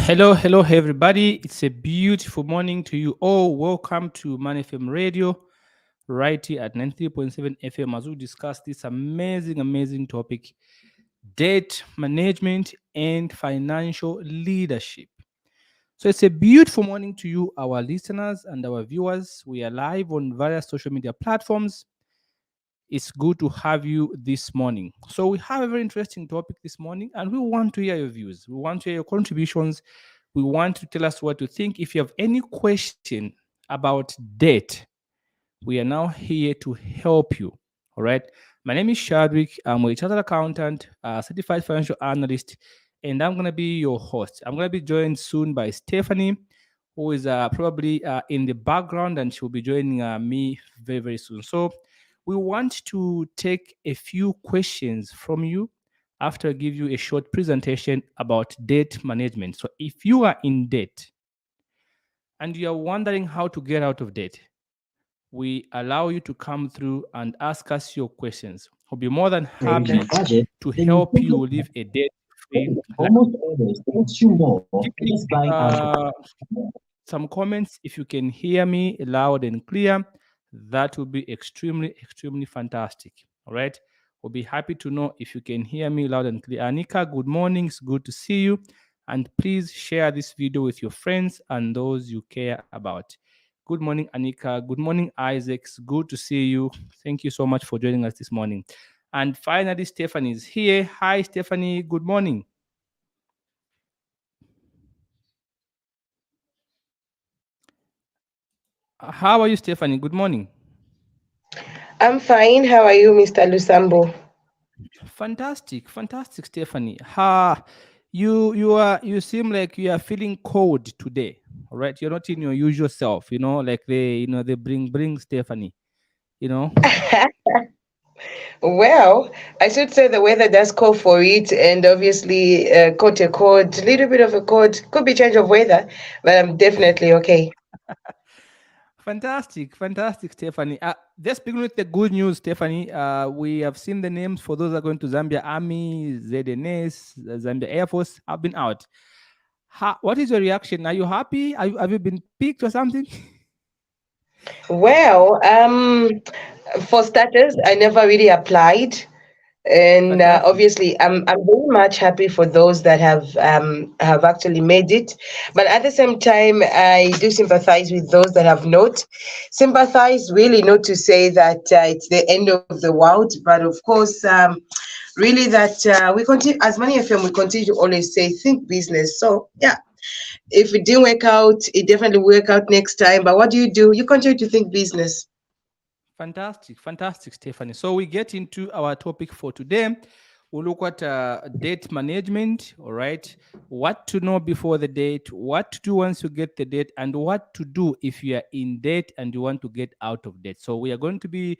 Hello, everybody. It's a beautiful morning to you all. Welcome to Man FM Radio, right here at 93.7 FM as we discuss this amazing topic, debt management and financial leadership. So it's a beautiful morning to you, our listeners and our viewers. We are live on various social media platforms. It's good to have you this morning. So we have a very interesting topic this morning, and we want to hear your views. We want to hear your contributions. We want to tell us what you think. If you have any question about debt, we are now here to help you. All right. My name is Shadwick. I'm a chartered accountant, a certified financial analyst, and I'm going to be your host. I'm going to be joined soon by Stephanie, who is probably in the background, and she'll be joining me very soon. So we want to take a few questions from you after I give you a short presentation about debt management. So if you are in debt and you are wondering how to get out of debt, we allow you to come through and ask us your questions. We'll be more than happy to help you live a debt-free life. Almost always costs you more Keep to just buy some comments if you can hear me loud and clear. That will be extremely fantastic. All right. We'll be happy to know if you can hear me loud and clear. Anika, good morning. It's good to see you. And please share this video with your friends and those you care about. Good morning, Anika. Good morning, Isaac. It's good to see you. Thank you so much for joining us this morning. And finally, Stephanie is here. Hi, Stephanie. Good morning. How are you, Stephanie? Good morning. I'm fine. How are you, Mr. Lusambo? Fantastic, Stephanie. You seem like you are feeling cold today. All right, you're not in your usual self. Like they bring Stephanie. You know. Well, I should say the weather does call for it, and obviously, caught a cold, little bit of a cold. Could be change of weather, but I'm definitely okay. Fantastic, Stephanie. Let's begin with the good news, Stephanie. We have seen the names for those that are going to Zambia Army, ZNS, Zambia Air Force have been out. What is your reaction? Are you happy? Have you been picked or something? Well, for starters, I never really applied. And Fantastic. obviously, I'm very much happy for those that have actually made it. But at the same time, I do sympathize with those that have not. Sympathize really not to say that it's the end of the world, but of course, really that we continue as many of them. We continue to always say think business. So yeah, if it didn't work out, it definitely will work out next time. But what do? You continue to think business. Fantastic, Stephanie. So we get into our topic for today. We'll look at debt management, all right? What to know before the date, what to do once you get the debt, and what to do if you are in debt and you want to get out of debt. So we are going to be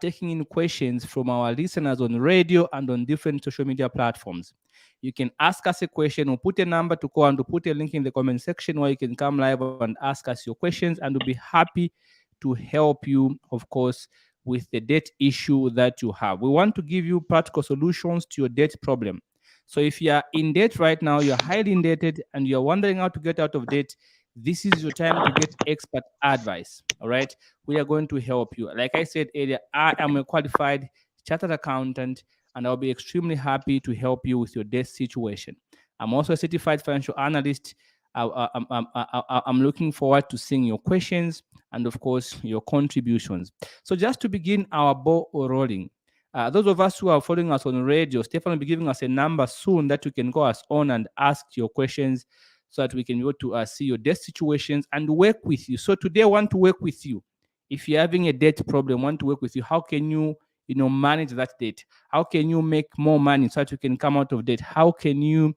taking in questions from our listeners on radio and on different social media platforms. You can ask us a question or put a number to call and to put a link in the comment section where you can come live and ask us your questions, and we'll be happy to help you, of course, with the debt issue that you have. We want to give you practical solutions to your debt problem. So if you are in debt right now, you're highly indebted and you're wondering how to get out of debt, this is your time to get expert advice. All right. We are going to help you. Like I said earlier, I am a qualified chartered accountant and I'll be extremely happy to help you with your debt situation. I'm also a certified financial analyst. I'm looking forward to seeing your questions and, of course, your contributions. So, just to begin our ball rolling, those of us who are following us on radio, Stefan will be giving us a number soon that you can go us on and ask your questions so that we can be able to see your debt situations and work with you. So, today, I want to work with you. If you're having a debt problem, I want to work with you. How can you manage that debt? How can you make more money so that you can come out of debt? How can you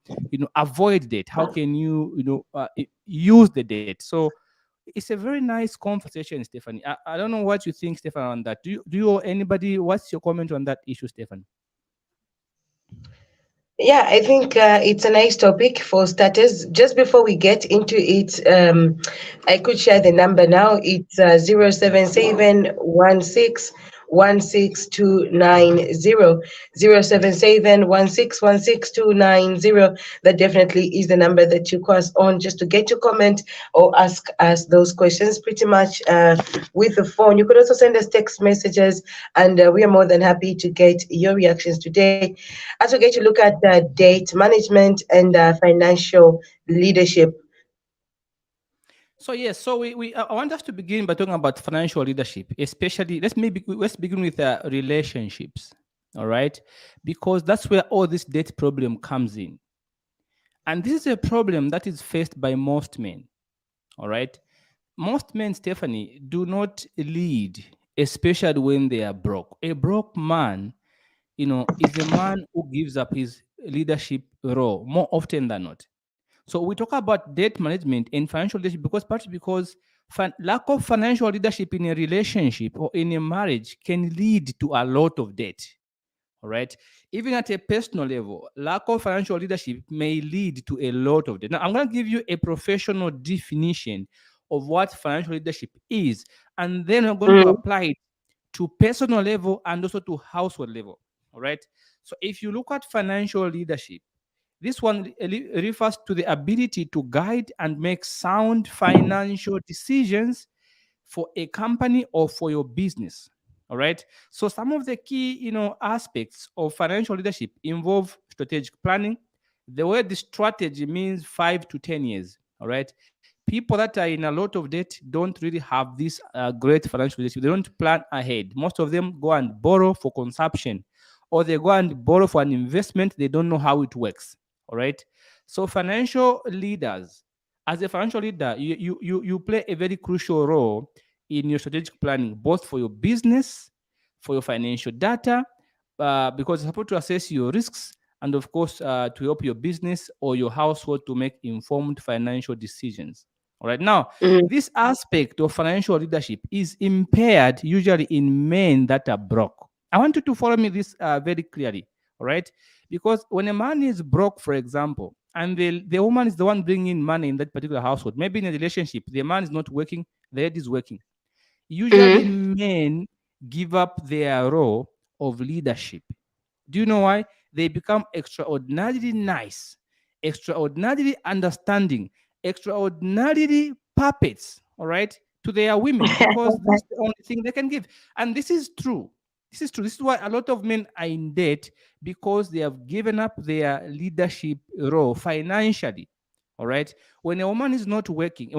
avoid debt? How can you use the debt? So it's a very nice conversation, Stephanie. I don't know what you think, Stefan, on that. Do you or anybody? What's your comment on that issue, Stefan? Yeah, I think it's a nice topic for starters. Just before we get into it, I could share the number now. It's 077 0771616 That definitely is the number that you call us on just to get your comment or ask us those questions pretty much with the phone. You could also send us text messages, and we are more than happy to get your reactions today as we get to look at debt management and financial leadership. So yes, so I want us to begin by talking about financial leadership, especially let's begin with relationships, all right, because that's where all this debt problem comes in, and this is a problem that is faced by most men, all right. Most men, Stephanie, do not lead, especially when they are broke. A broke man, is a man who gives up his leadership role more often than not. So we talk about debt management and financial leadership because partly because lack of financial leadership in a relationship or in a marriage can lead to a lot of debt. All right. Even at a personal level, lack of financial leadership may lead to a lot of debt. Now, I'm going to give you a professional definition of what financial leadership is, and then I'm going to Mm, apply it to personal level and also to household level. All right. So if you look at financial leadership, this one refers to the ability to guide and make sound financial decisions for a company or for your business. All right. So some of the key, aspects of financial leadership involve strategic planning. The word strategy means 5 to 10 years. All right. People that are in a lot of debt don't really have this great financial leadership. They don't plan ahead. Most of them go and borrow for consumption, or they go and borrow for an investment. They don't know how it works. All right. So financial leaders, as a financial leader, you play a very crucial role in your strategic planning, both for your business, for your financial data, because it's supposed to assess your risks and, of course, to help your business or your household to make informed financial decisions. All right. Now, mm, this aspect of financial leadership is impaired usually in men that are broke. I want you to follow me this very clearly. All right. Because when a man is broke, for example, and the woman is the one bringing in money in that particular household, maybe in a relationship, the man is not working, the lady is working. Usually, mm, men give up their role of leadership. Do you know why? They become extraordinarily nice, extraordinarily understanding, extraordinarily puppets, all right, to their women because this is the only thing they can give. And this is true. This is true. This is why a lot of men are in debt because they have given up their leadership role financially. All right. When a man is not working,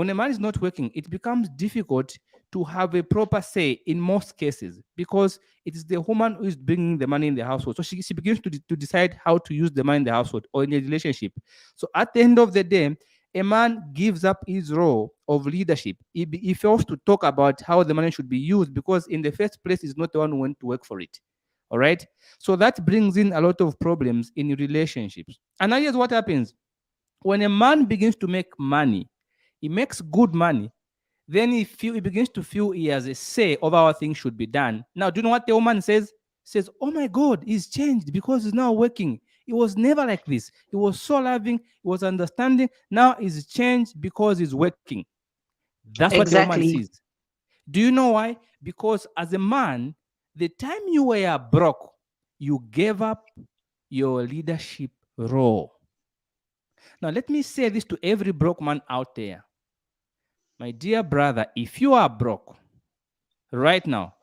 it becomes difficult to have a proper say in most cases because it is the woman who is bringing the money in the household. So she begins to decide how to use the money in the household or in a relationship. So at the end of the day, a man gives up his role of leadership. He fails to talk about how the money should be used because, in the first place, he's not the one who went to work for it. All right. So that brings in a lot of problems in relationships. And now here's what happens when a man begins to make money, he makes good money, then he begins to feel he has a say over how things should be done. Now, do you know what the woman says? Says, "Oh my God, he's changed because he's now working. He was never like this. He was so loving, he was understanding. Now he's changed because he's working." That's what the woman exactly. sees. Do you know why? Because as a man, the time you were broke, you gave up your leadership role. Now, let me say this to every broke man out there. My dear brother, if you are broke right now,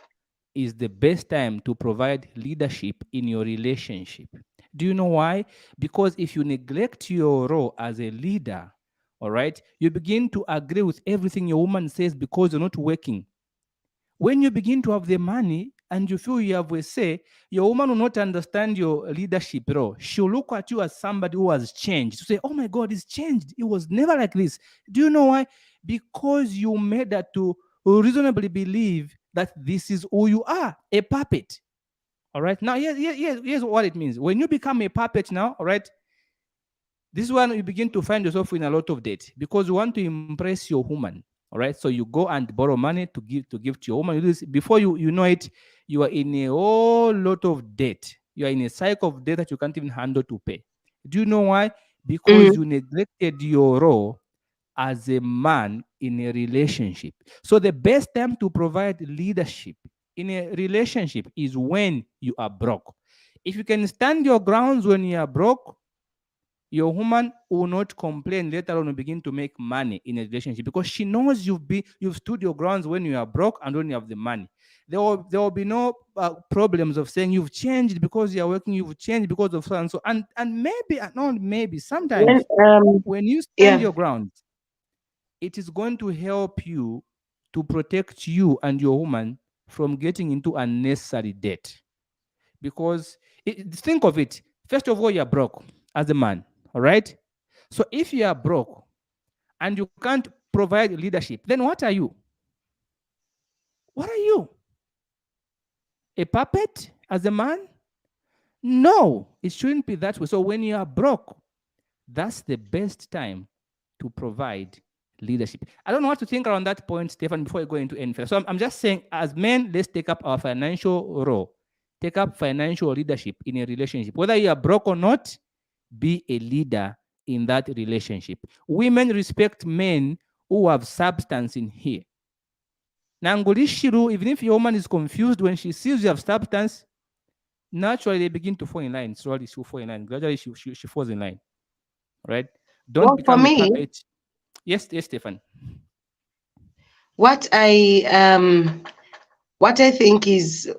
is the best time to provide leadership in your relationship. Do you know why? Because if you neglect your role as a leader, all right, you begin to agree with everything your woman says because you're not working. When you begin to have the money and you feel you have a say, your woman will not understand your leadership role. She'll look at you as somebody who has changed. To say, "Oh my God, he's changed. It was never like this." Do you know why? Because you made her to reasonably believe that this is who you are, a puppet. All right. Now, here's what it means. When you become a puppet now, all right, this is when you begin to find yourself in a lot of debt because you want to impress your woman. All right. So you go and borrow money to give to your woman. You do this, before you know it, you are in a whole lot of debt. You are in a cycle of debt that you can't even handle to pay. Do you know why? Because Mm, you neglected your role as a man in a relationship. So the best time to provide leadership in a relationship is when you are broke. If you can stand your grounds when you are broke, your woman will not complain later on, begin to make money in a relationship, because she knows you've stood your grounds when you are broke and when you have the money. There will be no problems of saying you've changed because you are working, you've changed because of so and so. And maybe, not maybe, sometimes when you stand yeah. your ground, it is going to help you to protect you and your woman from getting into unnecessary debt. Because think of it, first of all, you're broke as a man, all right? So if you are broke and you can't provide leadership, then what are you? What are you? A puppet as a man? No, it shouldn't be that way. So when you are broke, that's the best time to provide leadership. I don't know what to think around that point, Stefan, before I go into anything. So I'm just saying, as men, let's take up our financial role. Take up financial leadership in a relationship. Whether you are broke or not, be a leader in that relationship. Women respect men who have substance in here. Nangulishiru, even if your woman is confused, when she sees you have substance, naturally they begin to fall in line. Slowly she'll fall in line. Gradually she falls in line. Right? Don't Well, for become a me, puppet. Yes, Stefan. what I think is,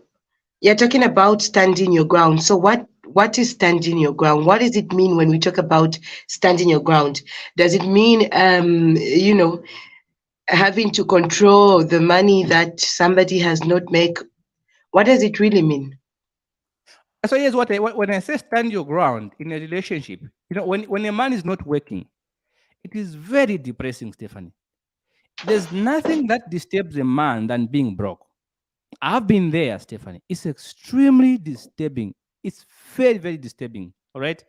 you're talking about standing your ground. So what is standing your ground? What does it mean when we talk about standing your ground? Does it mean having to control the money that somebody has not make? What does it really mean? So here's when I say stand your ground in a relationship, when a man is not working, it is very depressing, Stephanie. There's nothing that disturbs a man than being broke. I've been there, Stephanie. It's extremely disturbing. It's very, very disturbing. All right.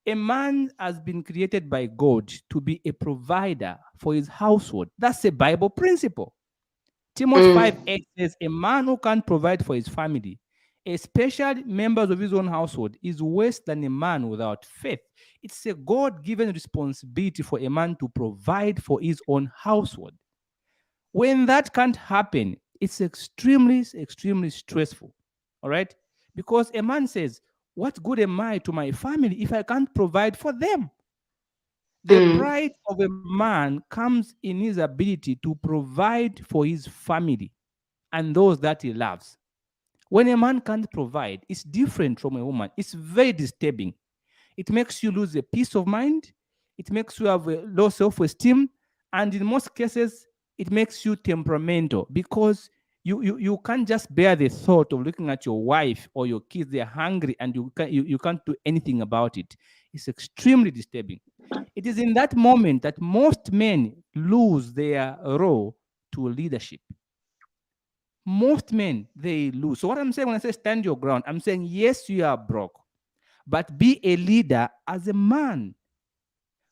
A man has been created by God to be a provider for his household. That's a Bible principle. Timothy 5:8 says, a man who can't provide for his family, especially members of his own household, is worse than a man without faith. It's a God-given responsibility for a man to provide for his own household. When that can't happen, it's extremely, extremely stressful. All right? Because a man says, what good am I to my family if I can't provide for them? The pride of a man comes in his ability to provide for his family and those that he loves. When a man can't provide, it's different from a woman. It's very disturbing. It makes you lose a peace of mind. It makes you have a low self-esteem. And in most cases, it makes you temperamental, because you can't just bear the thought of looking at your wife or your kids, they're hungry, and you can't do anything about it. It's extremely disturbing. It is in that moment that most men lose their role to leadership. Most men, they lose. So what I'm saying when I say stand your ground, I'm saying, yes, you are broke, but be a leader as a man.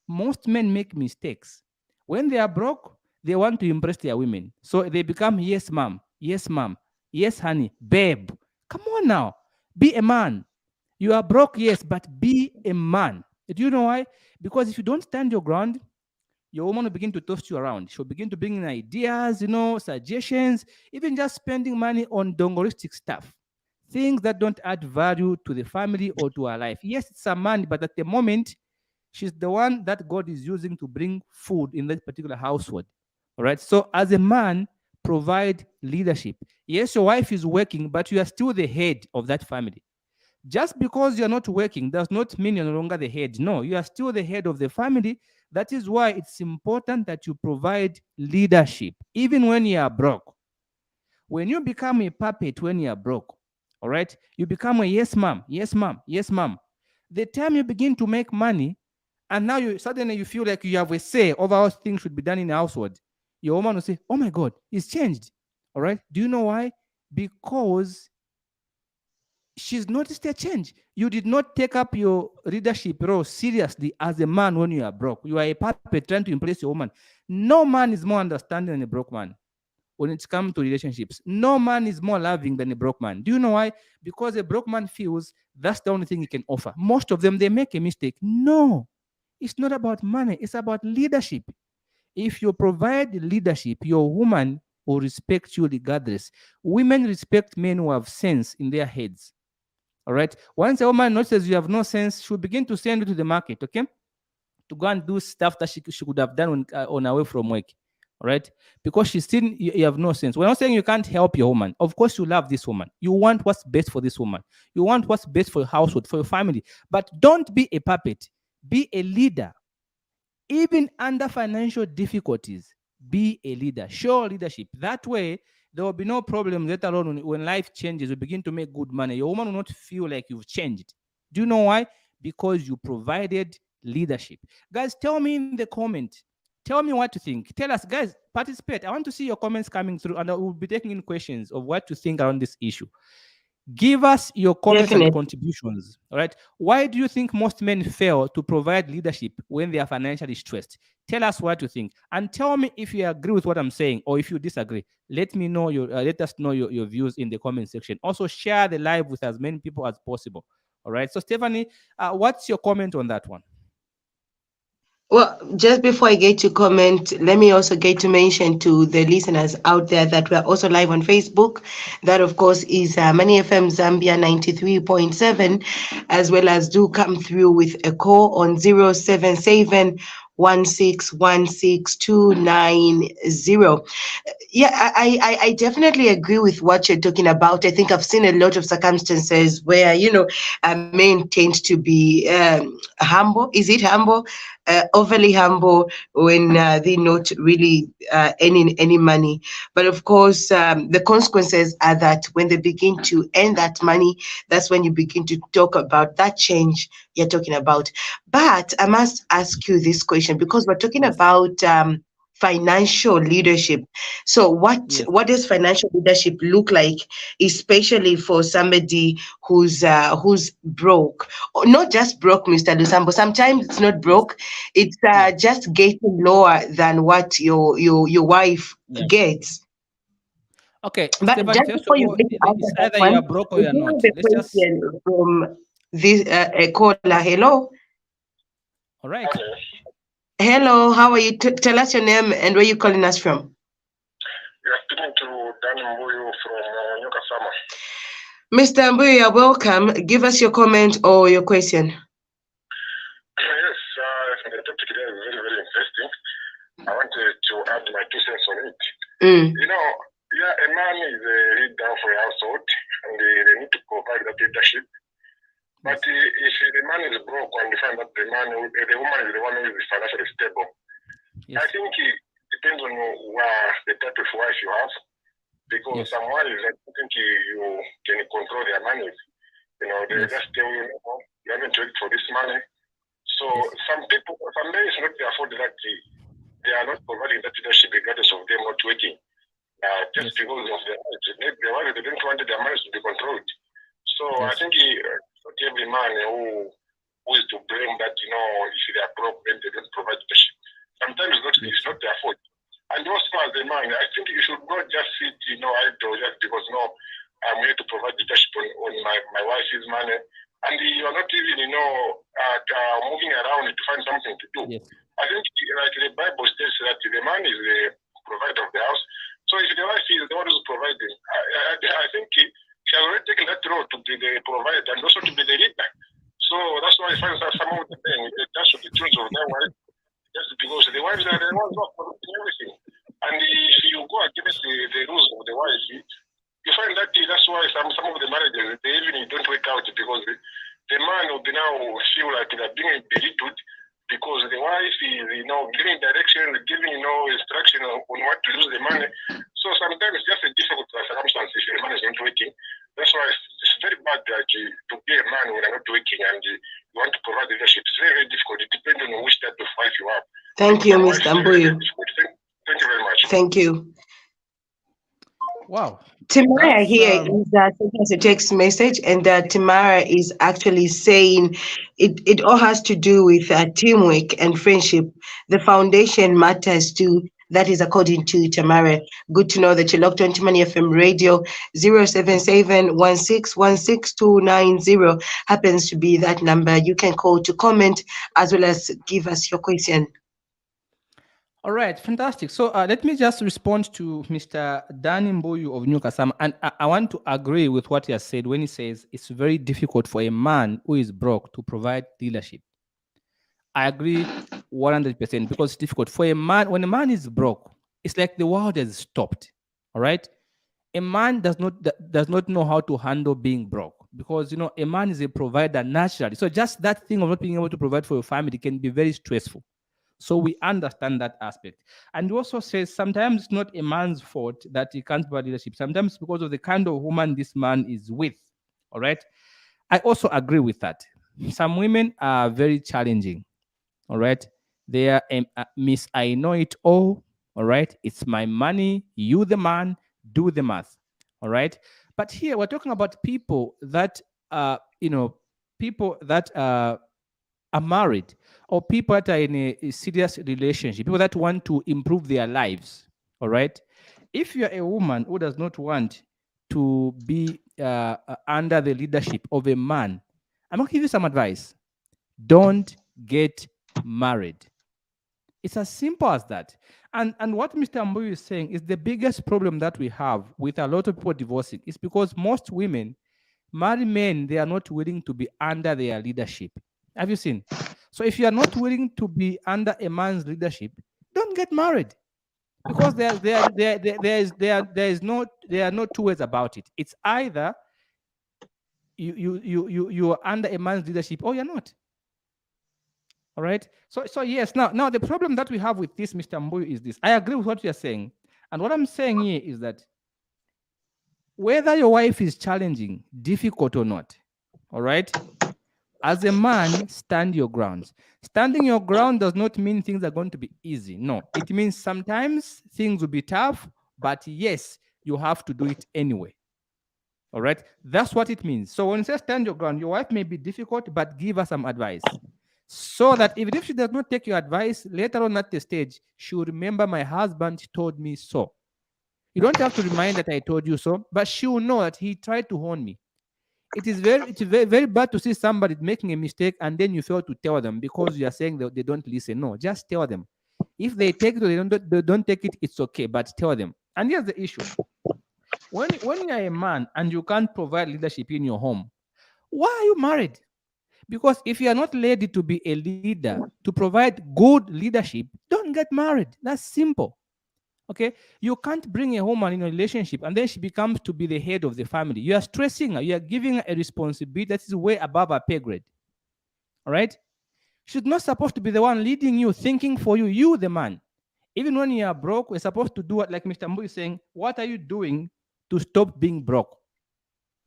Most men make mistakes. When they are broke, they want to impress their women. So they become, yes, mom, yes, mom, yes, honey, babe. Come on now, be a man. You are broke, yes, but be a man. Do you know why? Because if you don't stand your ground, your woman will begin to toss you around. She'll begin to bring in ideas, suggestions, even just spending money on dongoristic stuff, things that don't add value to the family or to her life. Yes, it's a man, but at the moment, she's the one that God is using to bring food in that particular household. All right. So as a man, provide leadership. Yes, your wife is working, but you are still the head of that family. Just because you're not working does not mean you're no longer the head. No, you are still the head of the family. That is why it's important that you provide leadership, even when you are broke. When you become a puppet when you are broke, all right, you become a yes, mom, yes, mom, yes, mom. The time you begin to make money, and now you suddenly you feel like you have a say over how things should be done in the household, your woman will say, oh my God, it's changed. All right. Do you know why? Because she's noticed a change. You did not take up your leadership role seriously as a man when you are broke. You are a puppet trying to impress your woman. No man is more understanding than a broke man when it comes to relationships. No man is more loving than a broke man. Do you know why? Because a broke man feels that's the only thing he can offer. Most of them, they make a mistake. No, it's not about money. It's about leadership. If you provide leadership, your woman or respect you regardless. Women respect men who have sense in their heads. All right. Once a woman notices you have no sense, she'll begin to send you to the market, okay, to go and do stuff that she could have done on her way from work. All right. Because she's still, you have no sense. We're not saying you can't help your woman. Of course, you love this woman. You want what's best for this woman. You want what's best for your household, for your family. But don't be a puppet. Be a leader. Even under financial difficulties, be a leader. Show leadership. That way, there will be no problem later on when life changes. You begin to make good money. Your woman will not feel like you've changed. Do you know why? Because you provided leadership. Guys, tell me in the comment. Tell me what to think. Tell us, guys, participate. I want to see your comments coming through, and I will be taking in questions of what to think around this issue. Give us your comments and contributions. All right. Why do you think most men fail to provide leadership when they are financially stressed? Tell us what you think, and tell me if you agree with what I'm saying or if you disagree. Let me know let us know your views in the comment section. Also, share the live with as many people as possible. All right. So, Stephanie, what's your comment on that one? Well, just before I get to comment, let me also get to mention to the listeners out there that we're also live on Facebook. That, of course, is Money FM Zambia 93.7, as well as do come through with a call on 077 1616290. Yeah, I definitely agree with what you're talking about. I think I've seen a lot of circumstances where, men tend to be humble. Is it humble? Overly humble when they're not really earning any money. But of course, the consequences are that when they begin to earn that money, that's when you begin to talk about that change you're talking about. But I must ask you this question, because we're talking about financial leadership. So what does financial leadership look like, especially for somebody who's broke? Or not just broke, Mr. Lusambo. Sometimes it's not broke, it's just getting lower than what your wife gets. Okay, But Stephen, just first of before you all, get to answer it's that either one, you're broke or we you're do not. have a Let's just. question from this caller. Hello. All right. Hello, how are you? Tell us your name and where you're calling us from. You're speaking to Danny Mbuyu from Nyoka Sama. Mr. Mbuyu, you're welcome. Give us your comment or your question. Yes, the topic today is very, very interesting. I wanted to add my 2 cents on it. A man is a leader for a household, and they need to provide that leadership. But if the man is broke and you find that the woman is the one who is financially stable, I think it depends on the type of wife you have. Because some wives, I don't think you can control their money. They just tell you, you haven't worked for this money. So some men is not afford that they are not providing that leadership regardless of them not working. Just because of their wives. Maybe their wives, they don't want their money to be controlled. So I think not every man who is to blame that, if they are broke, then they don't provide leadership. Sometimes it's not their fault. And also as a man, I think you should not just sit, idle just because, I'm here to provide leadership on my wife's money. And you are not even, moving around to find something to do. Yes. I think, like the Bible states that the man is the provider of the house. So if the wife is the one who's providing, I think she has already taken that role to be the provider and also to be the leader. So that's why I find that some of the men, they touch the truth of their wife, just because the wives are the ones who are providing everything. And if you go against the rules of the wife, you find that that's why some of the marriages, they even don't work out, because the man will be now feel like they're being belittled because the wife is, giving direction, giving, instruction on what to use the money. So sometimes it's just a difficult circumstance if the man is not working. That's why it's very bad that to be a man when you're not working and you want to provide leadership. It's very, very difficult. It depends on which type of wife you have. Thank you, Mr. Mbuyu. Thank you very much. Thank you. Wow. Tamara here is sending us a text message, and Tamara is actually saying it all has to do with teamwork and friendship. The foundation matters too. That is according to Tamara. Good to know that you logged on to Money FM Radio. 077-1616290 happens to be that number. You can call to comment as well as give us your question. All right, fantastic. So let me just respond to Mr. Danny Mboyu of Newcastle. And I want to agree with what he has said when he says it's very difficult for a man who is broke to provide leadership. I agree 100% because it's difficult. For a man, when a man is broke, it's like the world has stopped. All right? A man does not know how to handle being broke because a man is a provider naturally. So just that thing of not being able to provide for your family can be very stressful. So we understand that aspect. And he also says sometimes it's not a man's fault that he can't provide leadership. Sometimes it's because of the kind of woman this man is with. All right. I also agree with that. Some women are very challenging. All right. They are Miss I know it all. All right. It's my money. You the man. Do the math. All right. But here we're talking about people that people that are married or people that are in a serious relationship, people that want to improve their lives. All right. If you're a woman who does not want to be under the leadership of a man, I'm going to give you some advice. Don't get married. It's as simple as that. And what Mr. Mboyu is saying is the biggest problem that we have with a lot of people divorcing is because most women marry men, they are not willing to be under their leadership. Have you seen? So if you are not willing to be under a man's leadership, don't get married. Because there are no two ways about it. It's either you are under a man's leadership or you're not. All right. So yes. Now the problem that we have with this, Mr. Mboyu, is this. I agree with what you're saying, and what I'm saying here is that whether your wife is challenging, difficult or not, all right. As a man, stand your ground. Standing your ground does not mean things are going to be easy. No, it means sometimes things will be tough, but yes, you have to do it anyway. All right. That's what it means. So when you say stand your ground, your wife may be difficult, but give her some advice. So that even if she does not take your advice, later on at the stage, she will remember my husband told me so. You don't have to remind that I told you so, but she will know that he tried to warn me. It's very, very bad to see somebody making a mistake and then you fail to tell them because you are saying that they don't listen. No, just tell them. If they take it or they don't take it, it's okay, but tell them. And here's the issue. When you are a man and you can't provide leadership in your home, why are you married? Because if you are not ready to be a leader, to provide good leadership, don't get married. That's simple. Okay? You can't bring a woman in a relationship and then she becomes to be the head of the family. You are stressing her. You are giving her a responsibility that is way above her pay grade. All right? She's not supposed to be the one leading you, thinking for you. You, the man. Even when you are broke, we're supposed to do what, like Mr. Mbu is saying, what are you doing to stop being broke?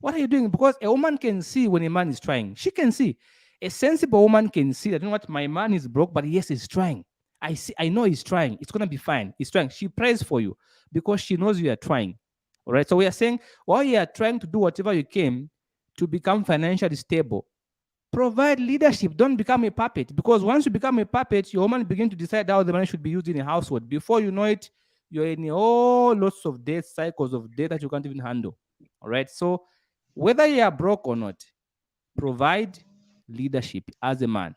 What are you doing? Because a woman can see when a man is trying. She can see. A sensible woman can see that, you know what, my man is broke, but yes, he's trying. I know he's trying. It's going to be fine. He's trying. She prays for you because she knows you are trying. All right. So we are saying while you are trying to do whatever you can to become financially stable, provide leadership. Don't become a puppet, because once you become a puppet, your woman begin to decide how the money should be used in a household. Before you know it, you're in all lots of debt, cycles of debt that you can't even handle. All right. So whether you are broke or not, provide leadership as a man.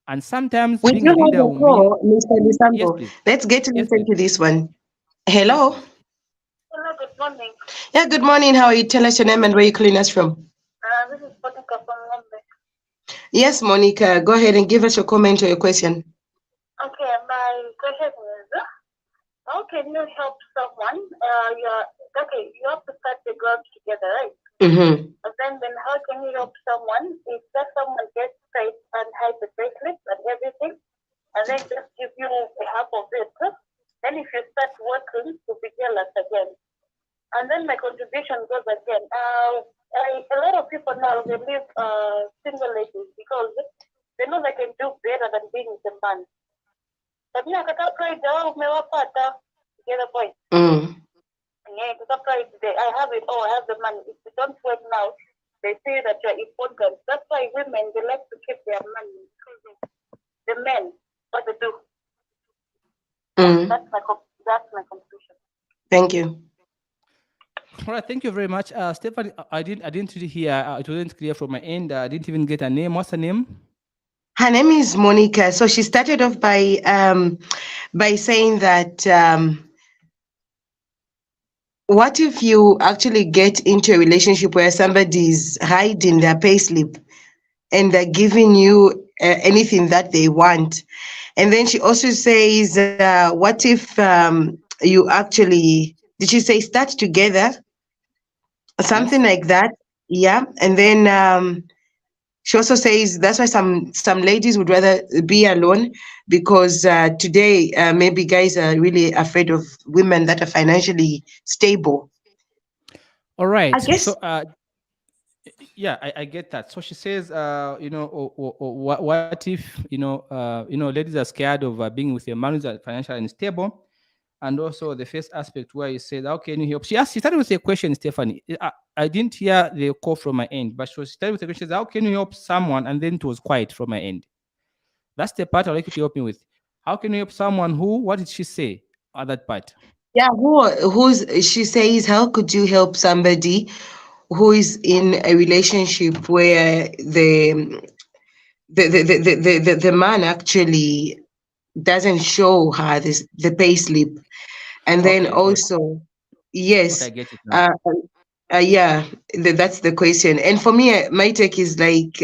And sometimes We being do a leader have a will mean... call, Mr. Yes, Lisambo. please. Let's get to Yes, listen please. to this one. Hello. Hello, good morning. Yeah, good morning. How are you? Tell us your name and where you're calling us from. This is Monica from Mumbai. Yes, Monica. Go ahead and give us your comment or your question. Okay, my question is, how can you help someone? You have to start the ground together, right? Mm-hmm. And then how can you help someone if that someone gets straight and hide the bracelet and everything, and then just give you half of it? Then if you start working to be jealous again. And then my contribution goes again. A lot of people now, they live single ladies because they know they can do better than being with a man. But yeah, together boy. Yeah, I have it all, I have the money. If you don't work now, they say that you're important. That's why women, they like to keep their money because of the men, what they do. That's my conclusion. Thank you. All right, thank you very much, Stephanie. I didn't really hear. It wasn't clear from my end. I didn't even get a name. What's the name? Her name is Monica. So she started off by saying that what if you actually get into a relationship where somebody is hiding their payslip and they're giving you anything that they want? And then she also says, what if you actually, did she say start together? Something like that. Yeah. And then she also says that's why some ladies would rather be alone because today maybe guys are really afraid of women that are financially stable. All right. I guess So, yeah, I get that. So she says, what if ladies are scared of being with a man who's financially unstable, and also the first aspect where you said, how can you help? She started with a question, Stephanie. I didn't hear the call from my end, but she started with a question, how can you help someone? And then it was quiet from my end. That's the part I'd like you to help me with. How can you help someone who? What did she say at that part? yeah. She says, how could you help somebody who is in a relationship where the man actually doesn't show her the pay slip, and then Okay, good. also Okay, I yes, get it now. yeah, that's the question. And for me, my take is like,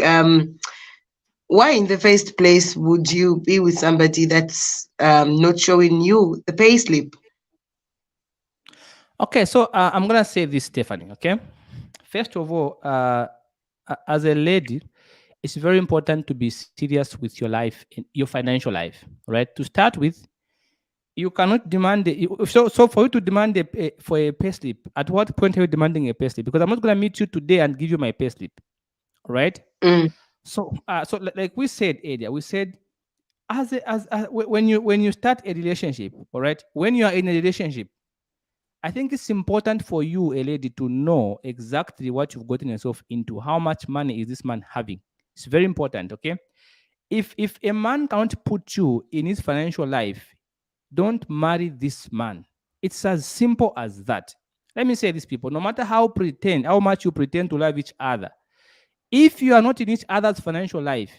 why in the first place would you be with somebody that's not showing you the pay slip? Okay, so I'm gonna say this, Stephanie. Okay, first of all, as a lady, it's very important to be serious with your life, in your financial life, right? To start with, you cannot demand so for you to demand for a payslip. At what point are you demanding a payslip? Because I'm not gonna meet you today and give you my payslip, right? Mm, So, like we said earlier, we said when you start a relationship, all right, when you are in a relationship, I think it's important for you, a lady, to know exactly what you've gotten yourself into. How much money is this man having? It's very important, okay? If a man can't put you in his financial life, don't marry this man. It's as simple as that. Let me say this, people. No matter how much you pretend to love each other, if you are not in each other's financial life,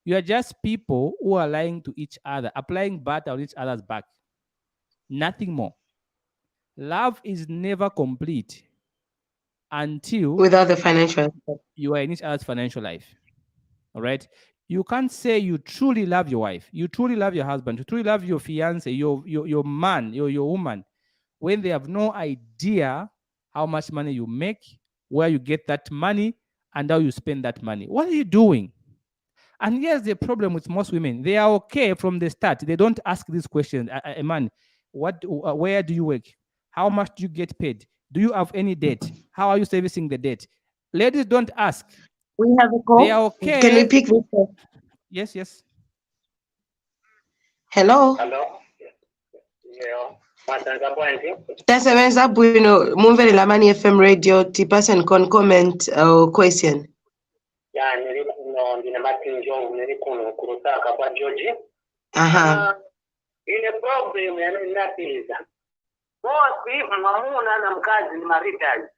you are just people who are lying to each other, applying butter on each other's back. Nothing more. Love is never complete until without the financial aspect. you are in each other's financial life. All right. You can't say you truly love your wife, you truly love your husband, you truly love your fiance, your man, your woman, when they have no idea how much money you make, where you get that money, and how you spend that money. What are you doing? And here's the problem with most women: they are okay from the start. They don't ask these questions. Man, where do you work? How much do you get paid? Do you have any debt? How are you servicing the debt? Ladies don't ask. We have a They are call. Can we okay. pick this up? Yes, yes. Hello. Hello? Yeah. Matanza pointing. Tasebenza bwino mumvere Lamani FM radio tipasa con comment question. Ya nili kuno ndine matinjo nili kuno kurutaka kwa George. Aha. Ile problem ya ninapiliza. Bosi mwamuna na mkazi ni marital.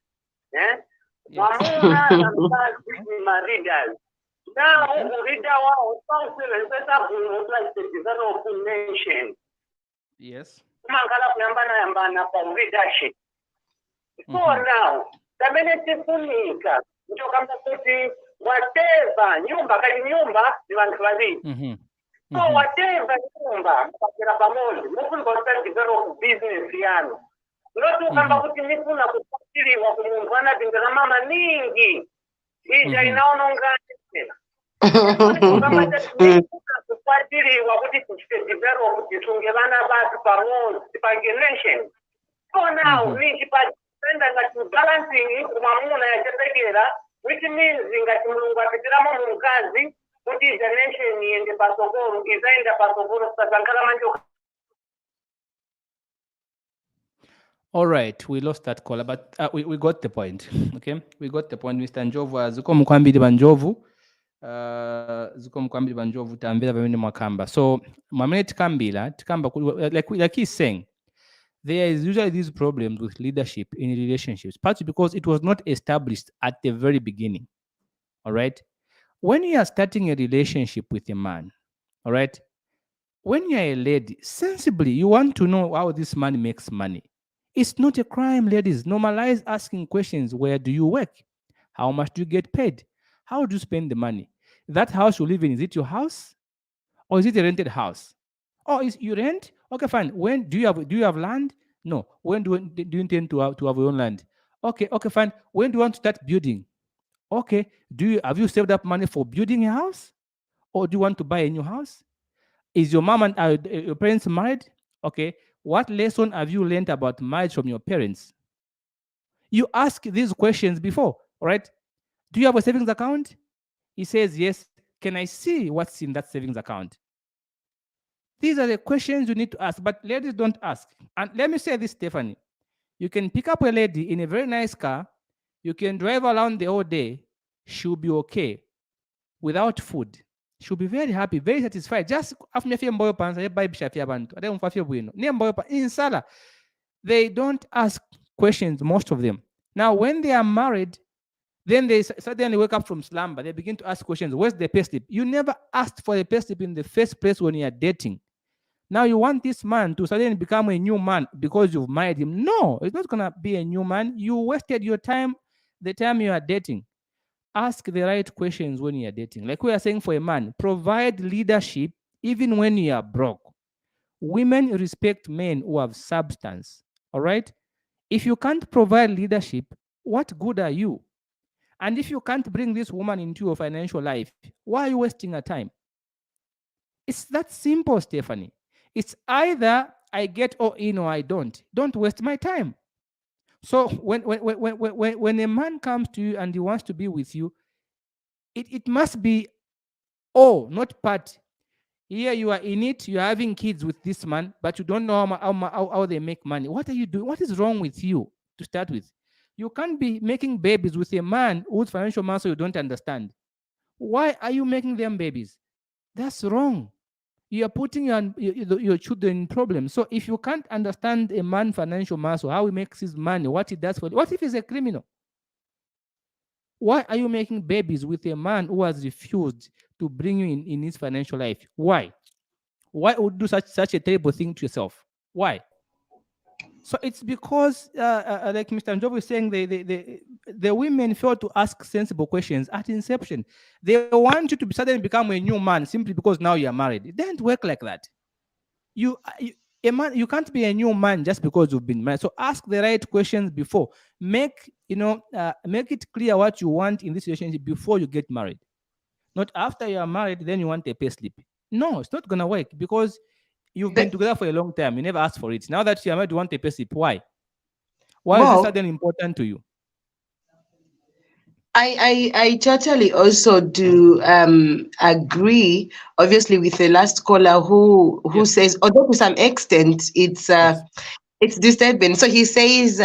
Mwamuna na mkazi ni marital. Now urida wao sponsor pesa kunusa develop nation. Yes. Mangala kuyambana kwa leadership. So now, tamene tifunika kutoka mtakuti whatever nyumba kali nyumba ni vantu vavili. So whatever nyumba mpakira pamoja mufuni kwa develop business yanu. Ndoto kamba kuti nifuna kufuatiliwa kumungu anapindana mama ningi. Ija inaonongana tena. Kufuatiliwa kuti tichite develop tisunge vana vatu pamoja tipange nation. So now nichipatenda ngati balancing kumamuna yachetekera, which means ngati mulungu apitiramo mumukazi kuti the nation iende pasogoro izaenda pasogoro sakangala manjoka. All right, we lost that caller, but we got the point. Okay, we got the point. Mr. Njovu, ziko mkwambiri banjovu, ziko mkwambiri banjovu tambira bamene mwakamba. So mamene tikamba like he's saying, there is usually these problems with leadership in relationships, partly because it was not established at the very beginning. All right, when you are starting a relationship with a man, all right, when you are a lady, sensibly, you want to know how this man makes money. It's not a crime, ladies. Normalize asking questions. Where do you work? How much do you get paid? How do you spend the money? That house you live in, is it your house? Or is it a rented house? Oh, is you rent? Okay, fine. When do you have land? No. When do you intend to have your own land? Okay, fine. When do you want to start building? Okay. Have you saved up money for building a house? Or do you want to buy a new house? Is your mom and your parents married? Okay. What lesson have you learned about marriage from your parents? You ask these questions before, all right? Do you have a savings account? He says yes. Can I see what's in that savings account? These are the questions you need to ask, but ladies don't ask. And let me say this, Stephanie. You can pick up a lady in a very nice car. You can drive around the whole day. She'll be okay without food. She'll be very happy, very satisfied. Just they don't ask questions, most of them. Now, when they are married, then they suddenly wake up from slumber. They begin to ask questions. Where's the payslip? You never asked for the payslip in the first place when you are dating. Now you want this man to suddenly become a new man because you've married him. No, it's not going to be a new man. You wasted your time, the time you are dating. Ask the right questions when you are dating. Like we are saying for a man, provide leadership even when you are broke. Women respect men who have substance. All right? If you can't provide leadership, what good are you? And if you can't bring this woman into your financial life, why are you wasting her time? It's that simple, Stephanie. It's either I get all in or I don't. Don't waste my time. So when a man comes to you and he wants to be with you, it must be all, not part. Here you are in it, you're having kids with this man, but you don't know how they make money. What are you doing? What is wrong with you to start with? You can't be making babies with a man whose financial muscle you don't understand. Why are you making them babies? That's wrong. You are putting your children in problems. So if you can't understand a man's financial muscle, how he makes his money, what he does for you, what if he's a criminal? Why are you making babies with a man who has refused to bring you in his financial life? Why? Why would you do such a terrible thing to yourself? Why? So it's because, like Mr. Njovu is saying, the women fail to ask sensible questions at inception. They want you to suddenly become a new man simply because now you are married. It doesn't work like that. You can't be a new man just because you've been married. So ask the right questions before. Make it clear what you want in this relationship before you get married. Not after you are married, then you want a payslip. No, it's not gonna work because you've been together for a long time. You never asked for it. Now that you are married, you want a payslip. Why? Why is this suddenly important to you? I totally also do agree, obviously, with the last caller who yes. says, although to some extent it's disturbing. So he says,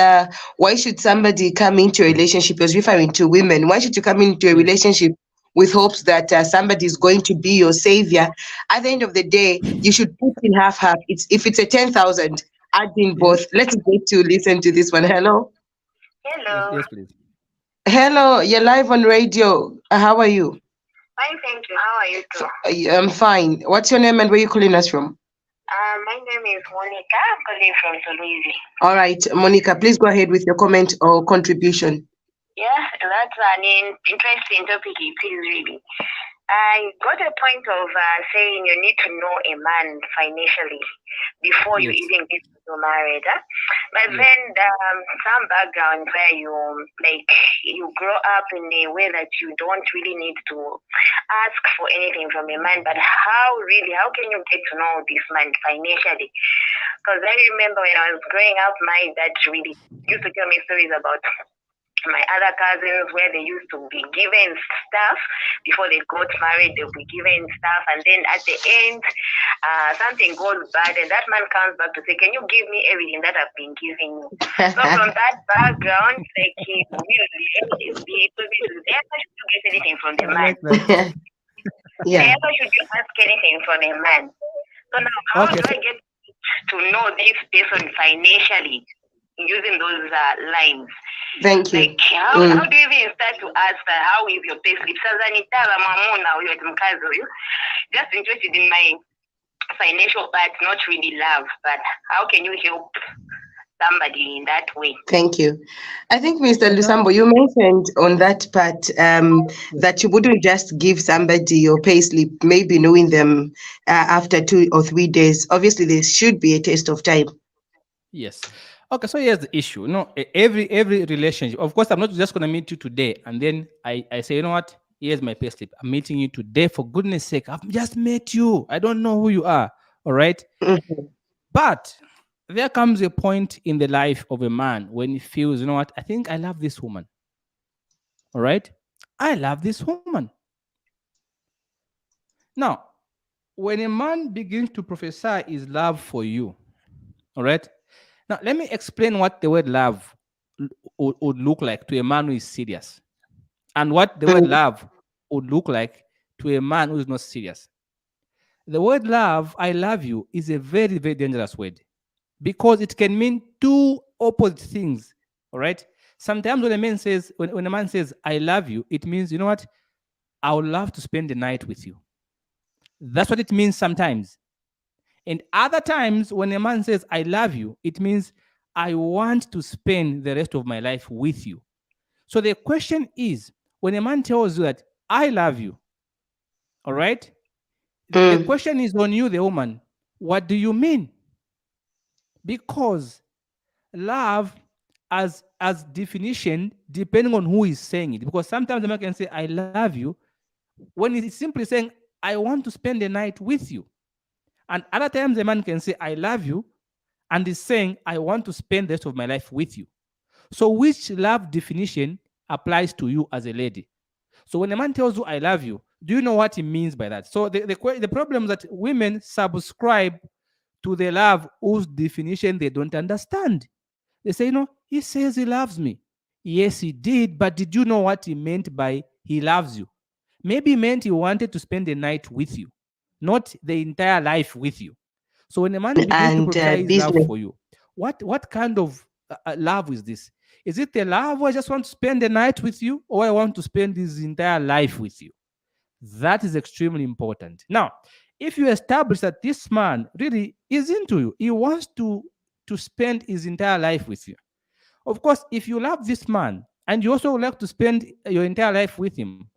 why should somebody come into a relationship? He was referring to women. Why should you come into a relationship with hopes that somebody is going to be your savior? At the end of the day, you should put in half. If it's a 10,000, add in both. Let's get to listen to this one. Hello. Hello. Yes, please. Hello, you're live on radio. How are you? Fine, thank you. How are you too? I'm fine. What's your name and where are you calling us from? My name is Monica. I'm calling from Solwezi. All right, Monica, please go ahead with your comment or contribution. Yeah, that's an interesting topic. It is really. I got a point of saying you need to know a man financially before you even get to married. But then some background where you grow up in a way that you don't really need to ask for anything from a man. But how can you get to know this man financially? Because I remember when I was growing up, my dad really used to tell me stories about my other cousins where they used to be given stuff before they got married. They'll be given stuff, and then at the end something goes bad and that man comes back to say, can you give me everything that I've been giving you? So from that background, like, he really never should get anything from the man. Yeah. Never should you ask anything from a man. So now how do I get to know this person financially? using those lines. Thank you. Like, how do you even start to ask how is your payslip? Just interested in my financial part, not really love, but how can you help somebody in that way? Thank you. I think, Mr. Lusambo, you mentioned on that part that you wouldn't just give somebody your payslip, maybe knowing them after 2 or 3 days. Obviously, there should be a test of time. Yes. Okay, so here's the issue. No, every relationship, of course, I'm not just going to meet you today and then I say, you know what? Here's my payslip. I'm meeting you today. For goodness sake, I've just met you. I don't know who you are. All right. Mm-hmm. But there comes a point in the life of a man when he feels, you know what? I think I love this woman. All right. I love this woman. Now, when a man begins to prophesy his love for you, all right. Now, let me explain what the word love would look like to a man who is serious and what the word love would look like to a man who is not serious. The word love, I love you, is a very, very dangerous word because it can mean two opposite things. All right. Sometimes when a man says, when a man says, I love you, it means, you know what? I would love to spend the night with you. That's what it means sometimes. And other times when a man says, I love you, it means I want to spend the rest of my life with you. So the question is, when a man tells you that I love you, all right? The question is on you, the woman. What do you mean? Because love as definition, depending on who is saying it. Because sometimes a man can say, I love you, when he's simply saying, I want to spend the night with you. And other times a man can say, I love you, and is saying, I want to spend the rest of my life with you. So which love definition applies to you as a lady? So when a man tells you, I love you, do you know what he means by that? So the problem is that women subscribe to the love whose definition they don't understand. They say, you know, he says he loves me. Yes, he did, but did you know what he meant by he loves you? Maybe he meant he wanted to spend the night with you, not the entire life with you. So when a man begins to portray his love for you, what kind of love is this? Is it a love where I just want to spend the night with you, or I want to spend this entire life with you? That is extremely important. Now, if you establish that this man really is into you, he wants to spend his entire life with you. Of course, if you love this man and you also would like to spend your entire life with him,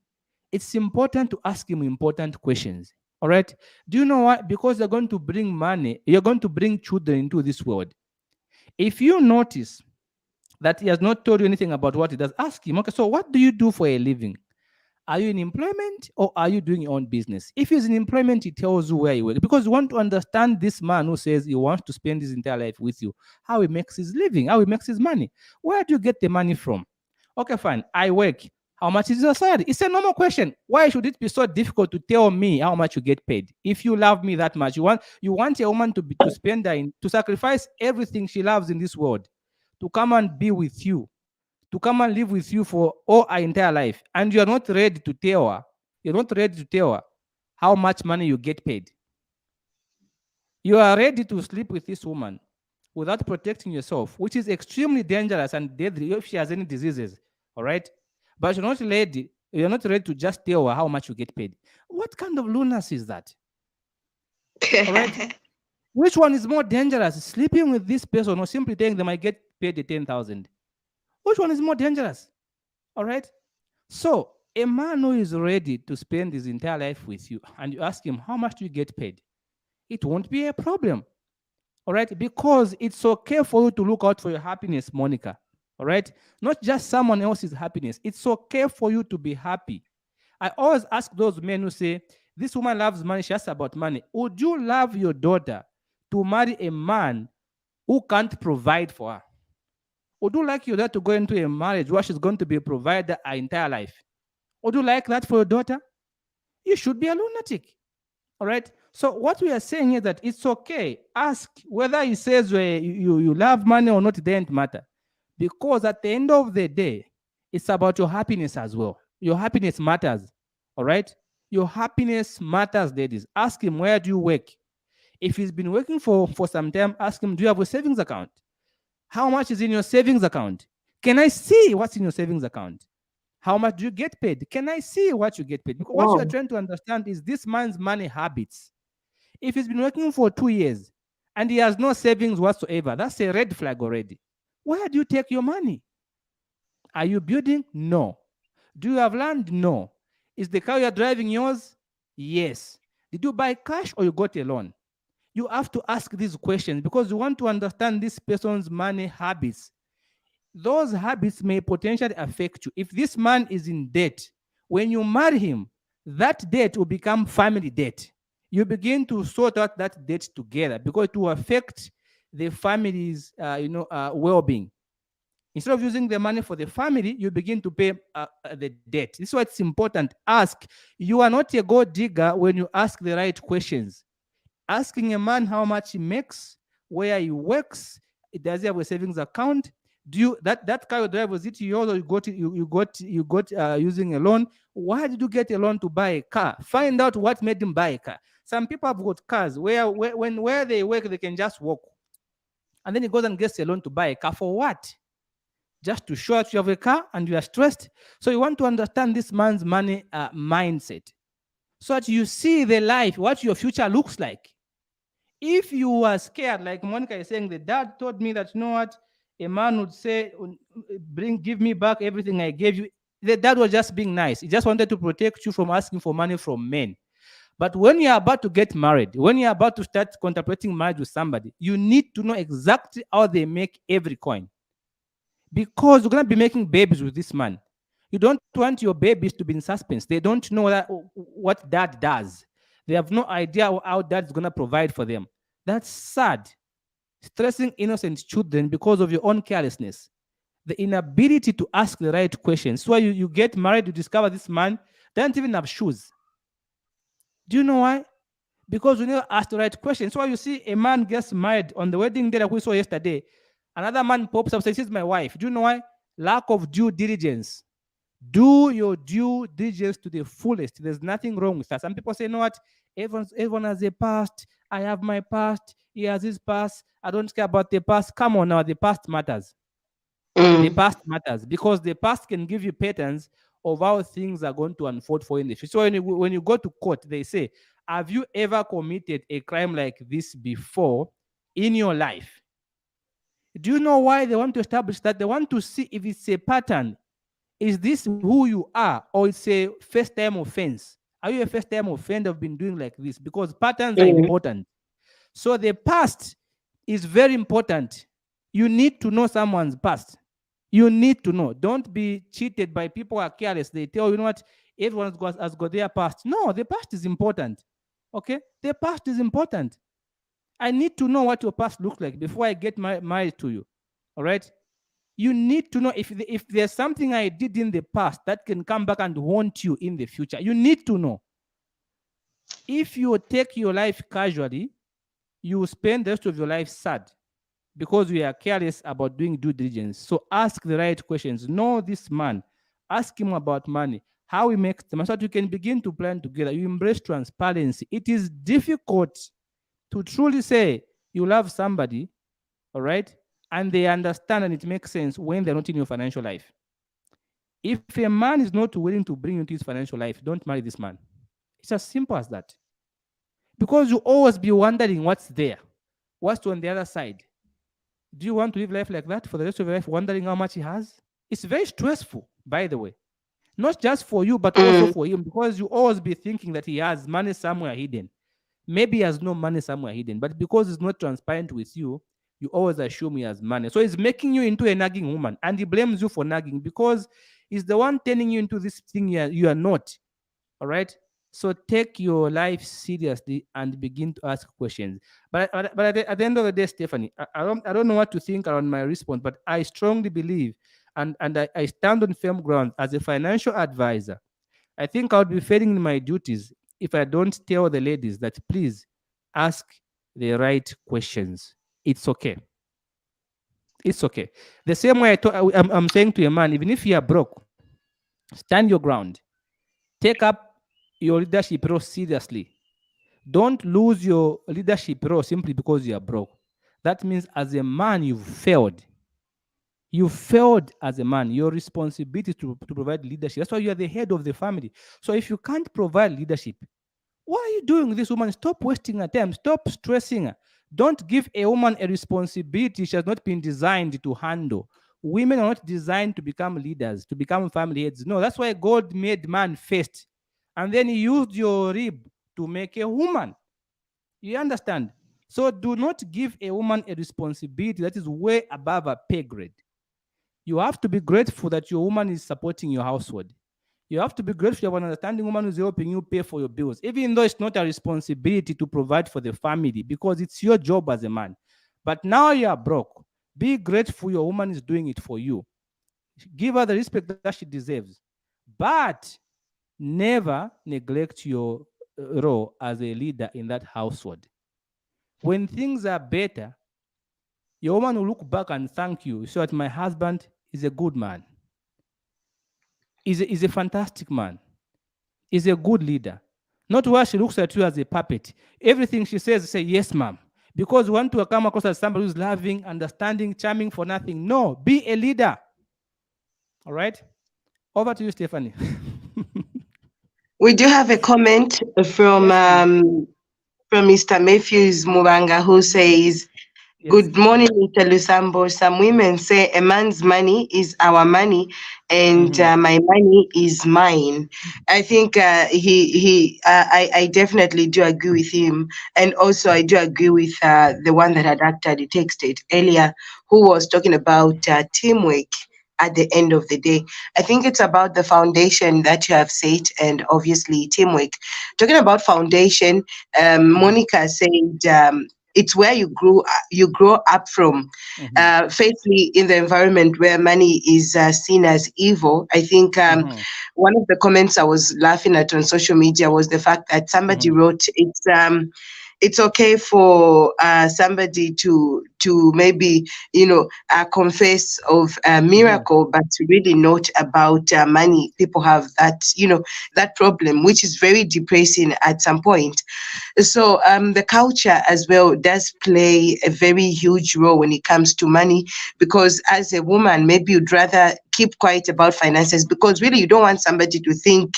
it's important to ask him important questions. All right. Do you know what? Because you're going to bring money, you're going to bring children into this world. If you notice that he has not told you anything about what he does, ask him, okay, so what do you do for a living? Are you in employment or are you doing your own business? If he's in employment, he tells you where he works, because you want to understand this man who says he wants to spend his entire life with you, how he makes his living, how he makes his money. Where do you get the money from? Okay, fine. I work. How much is your salary? It's a normal question. Why should it be so difficult to tell me how much you get paid? If you love me that much, you want a woman to spend to sacrifice everything she loves in this world, to come and be with you, to come and live with you for all her entire life, and you're not ready to tell her, how much money you get paid. You are ready to sleep with this woman without protecting yourself, which is extremely dangerous and deadly if she has any diseases. All right. But you're not ready to just tell her how much you get paid. What kind of lunacy is that? All right. Which one is more dangerous? Sleeping with this person or simply telling them I get paid the 10,000? Which one is more dangerous? All right. So a man who is ready to spend his entire life with you and you ask him, how much do you get paid? It won't be a problem. All right. Because it's okay for you to look out for your happiness, Monica. All right. Not just someone else's happiness. It's okay for you to be happy. I always ask those men who say, this woman loves money, she asks about money. Would you love your daughter to marry a man who can't provide for her? Would you like your daughter to go into a marriage where she's going to be a provider her entire life? Would you like that for your daughter? You should be a lunatic. All right. So what we are saying is that it's okay. Ask whether he says you love money or not, it doesn't matter. Because at the end of the day, it's about your happiness as well. Your happiness matters. All right. Your happiness matters, ladies. Ask him, where do you work? If he's been working for some time, ask him, do you have a savings account? How much is in your savings account? Can I see what's in your savings account? How much do you get paid? Can I see what you get paid? Because what you're trying to understand is this man's money habits. If he's been working for 2 years and he has no savings whatsoever, that's a red flag already. Where do you take your money? Are you building? No. Do you have land? No. Is the car you're driving yours? Yes. Did you buy cash or you got a loan? You have to ask these questions because you want to understand this person's money habits. Those habits may potentially affect you. If this man is in debt, when you marry him, that debt will become family debt. You begin to sort out that debt together because it will affect the family's well-being. Instead of using the money for the family, you begin to pay the debt. This is why it's important. Ask. You are not a gold digger when you ask the right questions. Asking a man how much he makes, where he works, does he have a savings account? Do you that car you drive, was it yours or you got using a loan? Why did you get a loan to buy a car? Find out what made him buy a car. Some people have got cars where they work, they can just walk. And then he goes and gets a loan to buy a car. For what? Just to show that you have a car and you are stressed. So you want to understand this man's money mindset so that you see the life, what your future looks like. If you are scared, like Monica is saying, the dad told me that, you know what, a man would say, give me back everything I gave you. The dad was just being nice. He just wanted to protect you from asking for money from men. But when you're about to get married, when you're about to start contemplating marriage with somebody, you need to know exactly how they make every coin. Because you're going to be making babies with this man. You don't want your babies to be in suspense. They don't know what dad does. They have no idea how dad's going to provide for them. That's sad. Stressing innocent children because of your own carelessness. The inability to ask the right questions. So you get married, you discover this man doesn't even have shoes. Do you know why? Because you never ask the right questions. So you see a man gets married on the wedding day that we saw yesterday. Another man pops up and says, "This is my wife." Do you know why? Lack of due diligence. Do your due diligence to the fullest. There's nothing wrong with that. Some people say, "You know what? Everyone has a past. I have my past. He has his past. I don't care about the past." Come on now, the past matters. The past matters because the past can give you patterns of how things are going to unfold for you in the future. So when you go to court, they say, "Have you ever committed a crime like this before in your life?" Do you know why they want to establish that? They want to see if it's a pattern. Is this who you are, or it's a first-time offense? Are you a first-time offender of been doing like this? Because patterns are important. So the past is very important. You need to know someone's past. You need to know. Don't be cheated by people who are careless. They tell you know what, everyone has got their past. No, the past is important. Okay? The past is important. I need to know what your past looks like before I get married to you. All right? You need to know if there's something I did in the past that can come back and haunt you in the future. You need to know. If you take your life casually, you will spend the rest of your life sad because you are careless about doing due diligence. So ask the right questions. Know this man. Ask him about money, how he makes them, so that you can begin to plan together. You embrace transparency. It is difficult to truly say you love somebody, all right, and they understand and it makes sense when they're not in your financial life. If a man is not willing to bring you into his financial life, don't marry this man. It's as simple as that. Because you always be wondering what's there, what's on the other side. Do you want to live life like that for the rest of your life, wondering how much he has? It's very stressful, by the way. Not just for you, but also for him, because you always be thinking that he has money somewhere hidden. Maybe he has no money somewhere hidden, but because he's not transparent with you, you always assume he has money. So he's making you into a nagging woman, and he blames you for nagging because he's the one turning you into this thing you are not. All right? So take your life seriously and begin to ask questions. But at the end of the day, Stephanie, I don't know what to think around my response, but I strongly believe, and I stand on firm ground as a financial advisor. I think I would be failing in my duties if I don't tell the ladies that please ask the right questions. It's okay. It's okay. The same way I'm saying to a man, even if you are broke, stand your ground. Take up your leadership role seriously. Don't lose your leadership role simply because you are broke. That means as a man, you've failed. You failed as a man. Your responsibility is to provide leadership. That's why you are the head of the family. So if you can't provide leadership, what are you doing with this woman? Stop wasting her time. Stop stressing her. Don't give a woman a responsibility she has not been designed to handle. Women are not designed to become leaders, to become family heads. No, that's why God made man first. And then he used your rib to make a woman. You understand? So do not give a woman a responsibility that is way above her pay grade. You have to be grateful that your woman is supporting your household. You have to be grateful you have an understanding woman who's helping you pay for your bills, even though it's not a responsibility to provide for the family because it's your job as a man. But now you are broke. Be grateful your woman is doing it for you. Give her the respect that she deserves. But never neglect your role as a leader in that household. When things are better, your woman will look back and thank you. So that my husband is a good man. Is a fantastic man. Is a good leader. Not where she looks at you as a puppet. Everything she says, say, yes, ma'am. Because you want to come across as somebody who's loving, understanding, charming for nothing. No, be a leader. All right? Over to you, Stephanie. We do have a comment from Mr. Matthews Muranga, who says, Yes. Good morning, Mr. Lusambo. Some women say a man's money is our money and my money is mine. I think I definitely do agree with him. And also I do agree with the one that had actually texted earlier, who was talking about teamwork at the end of the day. I think it's about the foundation that you have set and obviously teamwork. Talking about foundation, Monica said, it's where you grow up from. Firstly, in the environment where money is seen as evil. I think one of the comments I was laughing at on social media was the fact that somebody wrote it's okay for somebody to maybe confess of a miracle, but really not about money. People have that that problem, which is very depressing at some point. So the culture as well does play a very huge role when it comes to money, because as a woman, maybe you'd rather keep quiet about finances because really you don't want somebody to think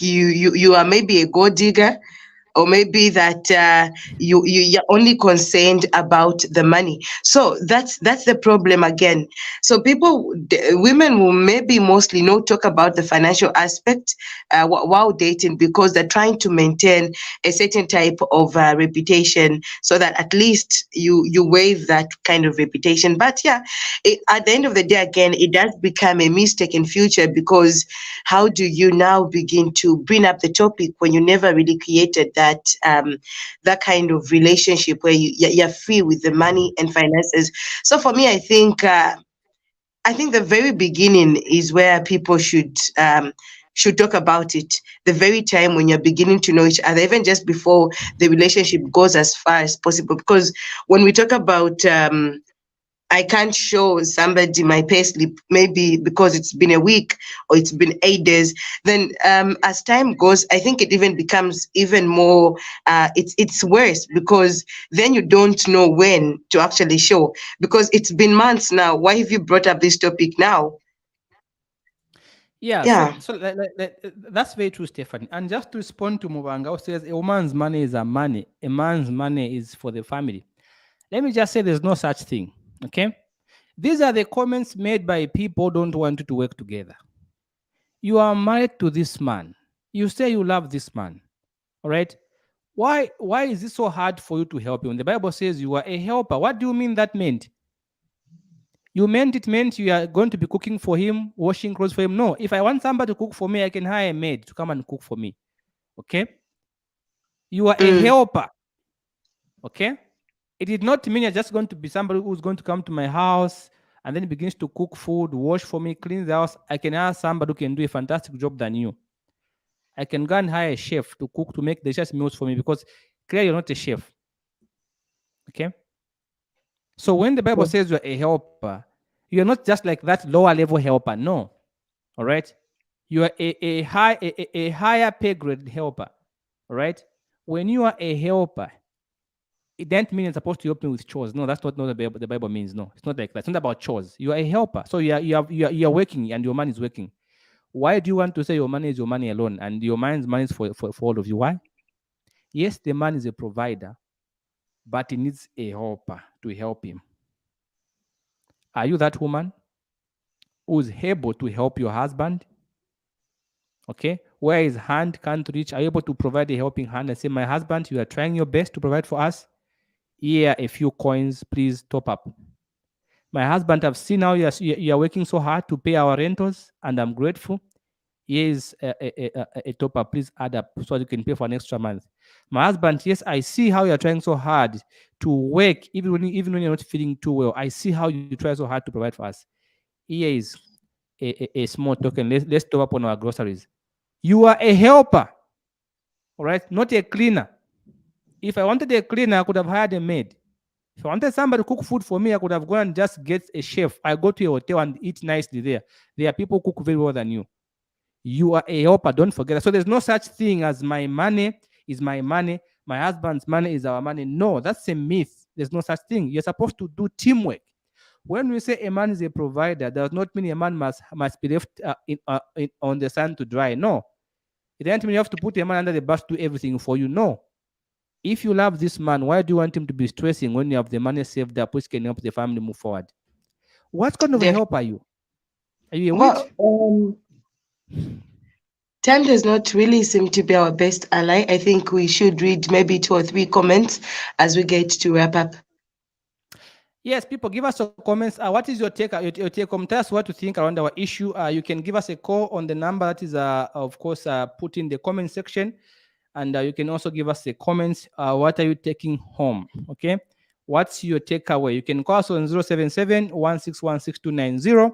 you are maybe a gold digger, or maybe that you're only concerned about the money. So that's the problem again. So women will maybe mostly not talk about the financial aspect while dating, because they're trying to maintain a certain type of reputation, so that at least you waive that kind of reputation. But yeah, at the end of the day, again, it does become a mistake in future, because how do you now begin to bring up the topic when you never really created that kind of relationship where you're free with the money and finances? So for me, I think the very beginning is where people should talk about it. The very time when you're beginning to know each other, even just before the relationship goes as far as possible. Because when we talk about I can't show somebody my payslip, maybe because it's been a week or it's been 8 days. Then as time goes, I think it even becomes even more, it's worse, because then you don't know when to actually show, because it's been months now. Why have you brought up this topic now? Yeah. So that's very true, Stephanie. And just to respond to Mubanga, who says a woman's money is her money, a man's money is for the family. Let me just say there's no such thing. Okay, these are the comments made by people who don't want you to work together. You are married to this man. You say you love this man. All right. Why is it so hard for you to help him? The Bible says you are a helper. What do you mean that meant? It meant you are going to be cooking for him, washing clothes for him. No, if I want somebody to cook for me, I can hire a maid to come and cook for me. Okay. You are a helper. Okay. It did not mean you're just going to be somebody who's going to come to my house and then begins to cook food, wash for me, clean the house. I can ask somebody who can do a fantastic job than you. I can go and hire a chef to cook, to make delicious meals for me, because clearly you're not a chef. Okay? So when the Bible says you're a helper, you're not just like that lower level helper. No. All right? You are a higher pay grade helper. All right? When you are a helper, it doesn't mean you're supposed to help me with chores. No, that's not what the Bible means. No, it's not like that. It's not about chores. You are a helper. So you are working and your man is working. Why do you want to say your money is your money alone and your man's money is for all of you? Why? Yes, the man is a provider, but he needs a helper to help him. Are you that woman who's able to help your husband? Okay, where his hand can't reach, are you able to provide a helping hand and say, my husband, you are trying your best to provide for us? Here, a few coins, please top up. My husband, I've seen how you are working so hard to pay our rentals, and I'm grateful. Here is a top up, please add up so you can pay for an extra month. My husband, yes, I see how you're trying so hard to work, even when you're not feeling too well. I see how you try so hard to provide for us. Here is a small token. Let's top up on our groceries. You are a helper, all right? Not a cleaner. If I wanted a cleaner, I could have hired a maid. If I wanted somebody to cook food for me, I could have gone and just get a chef. I go to a hotel and eat nicely there. There are people who cook very well than you. You are a helper, don't forget that. So there's no such thing as my money is my money, my husband's money is our money. No, that's a myth. There's no such thing. You're supposed to do teamwork. When we say a man is a provider, does not mean a man must be left on the sun to dry. No. It doesn't mean you have to put a man under the bus to do everything for you. No. If you love this man, why do you want him to be stressing when you have the money saved up, which can help the family move forward? What kind of a help are you? Are you a witch? Time does not really seem to be our best ally. I think we should read maybe 2 or 3 comments as we get to wrap up. Yes, people, give us your comments. What is your take? Your take home? Tell us what you think around our issue. You can give us a call on the number that is, of course, put in the comment section. And you can also give us a comment. What are you taking home? Okay. What's your takeaway? You can call us on 077-1616290,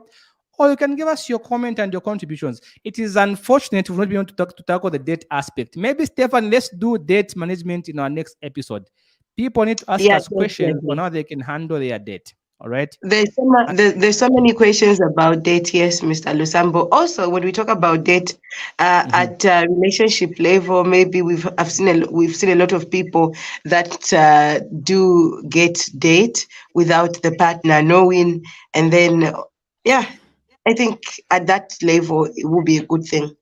or you can give us your comment and your contributions. It is unfortunate we've not been able to tackle the debt aspect. Maybe, Stefan, let's do debt management in our next episode. People need to ask us questions on how they can handle their debt. All right. There's so many questions about debt. Yes, Mr. Lusambo. Also, when we talk about debt at relationship level, maybe we've seen a lot of people that do get debt without the partner knowing, and then I think at that level it will be a good thing.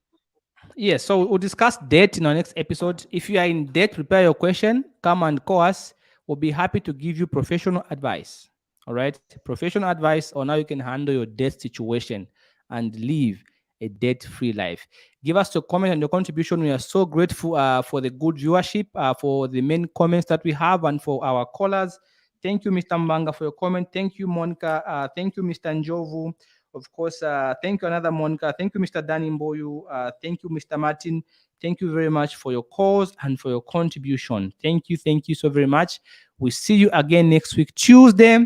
Yes, so we'll discuss debt in our next episode. If you are in debt, prepare your question, come and call us. We'll be happy to give you professional advice. All right, professional advice on how you can handle your debt situation and live a debt-free life. Give us your comment and your contribution. We are so grateful for the good viewership, for the many comments that we have, and for our callers. Thank you, Mr. Mbanga, for your comment. Thank you, Monica. Thank you, Mr. Njovu. Of course, thank you, another Monica. Thank you, Mr. Danny Mboyu. Thank you, Mr. Martin. Thank you very much for your calls and for your contribution. Thank you so very much. We'll see you again next week, Tuesday,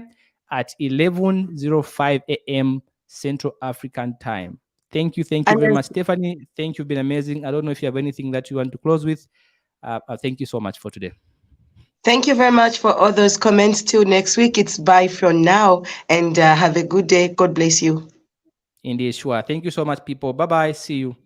at 11:05 a.m. Central African time. Thank you very much, Stephanie. Thank you, been amazing. I don't know if you have anything that you want to close with. Thank you so much for today. Thank you very much for all those comments. Till next week, it's bye for now, and have a good day. God bless you. Indeed, sure. Thank you so much, people. Bye-bye. See you.